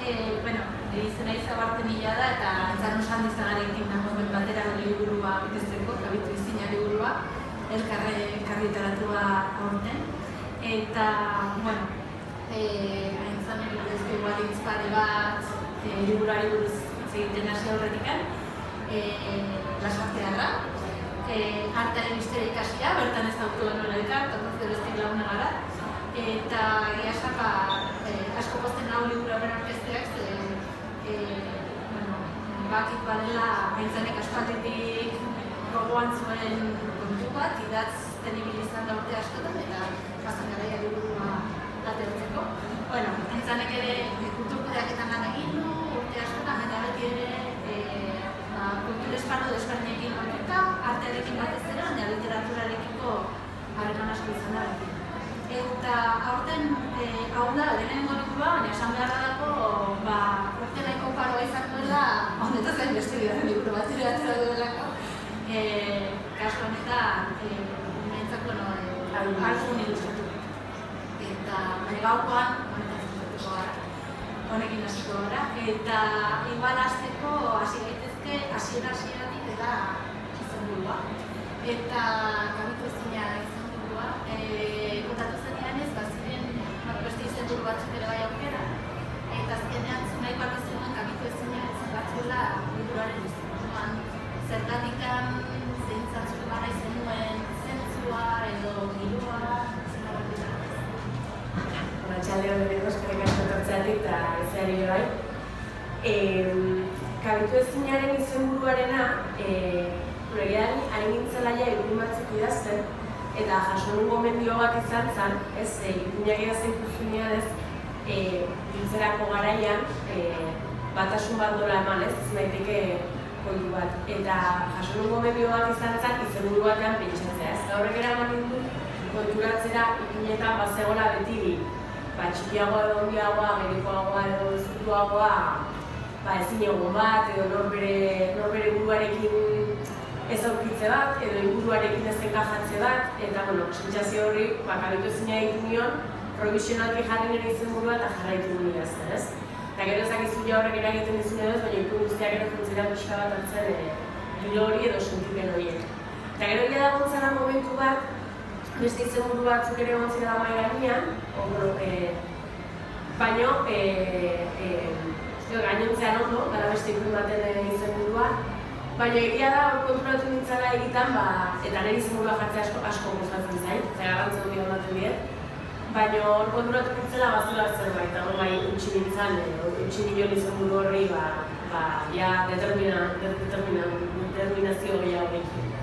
izena Izabartenila da eta Antzarno Sandizagarekin nagoen batera liburua betezteko, Kabitu izina liburua, elkarritaratua aurten. Eta, haintzamen buruzko igualitz pare bat, liburuari buruz egiten hasi aurretikan, lasartearra, artearen historia ikasia, bertan ez dautu nola elkar, tokuz geroztik laguna gara, eta egiasak asko pozten hau liburu horren orkesteak, bakit badela haintzanek aspalditik gogoan zuen kontu bat, idatzten ibilizan da urte askotan, eta pasan garaia liburua atertzeko. Haintzanek ere kulturkudeaketan lan egin du, urte askotan, eta beti ere kultur esparru desberdinekin lotuta, artearekin batez ere, baina literaturarekiko harreman asko izan da beti. Eta aurten hau da, lehenengo liburua, baina esan beharra dago urte nahiko paroa izan duela, honetaz gain beste bigarren liburu bat iratzera duelako. Kasu honetan, nimentzako algun ilustratu. Eta gaurkoan, honetaz ilustratuko gara, honekin hasiko gara. Eta igual hasteko hasi gaitezke hasieratik dela izenburua. Eta Kabitu ezina izenburua. Kontatu zenean ez, baziren beste izenburu batzuk ere bai aukera. Eta azkenean nahi bat izan Kabitu ezina batzuela liburuaren izenburuan. Zergatikan zeintzat zure barra izan duen zentzua edo giroa izan da bat dira. Txaldeo bereko eskerrik asko etortzeatik eta ezeari bai. Kabitu ezinaren izenburuarena, gurean hain nintzelaia iruin batzuk idazten, eta jaso nun gomendio bat izan zen, iruinak idazten ikusunean biltzerako garaian, batasun bat dola eman, ez daiteke kontu bat. Eta jaso nun gomendio bat izan zen, izenburu batean pentsatzea, ez. Eta horrek eraman nindu, konturatzera iruinetan bazegoela beti txikiagoa edo ondiagoa, gerikoagoa edo ezkutuagoa ezin egon bat, edo norbere buruarekin ez aurkitze bat, edo inguruarekin ez enkajatze bat, eta sentsazio horri Kabitu ezina egin nion, provisionalki jarri nire izenburua eta jarraitu nire idazten, ez? Eta gero ezakizu ja horrek eragiten dizun edo ez, baina ikun guztiak ere juntzera pixka bat hartzen gilo hori edo sentipen horiek. Eta gero ja dagoen zara momentu bat, beste izenburu batzuk ere egon zirela mahai gainean, baina gainontzean ondo, gara beste ikun baten izenburua, baina egia da hor konturatu nintzala egiten, eta nire izenburua jartzea asko gustatzen zain, eta garrantzia hori ematen diet, baina hor konturatu nintzela bazula zerbait, eta hor bai utzi nintzen, utzi nion izenburu horri, determinazio gehiago gehiago.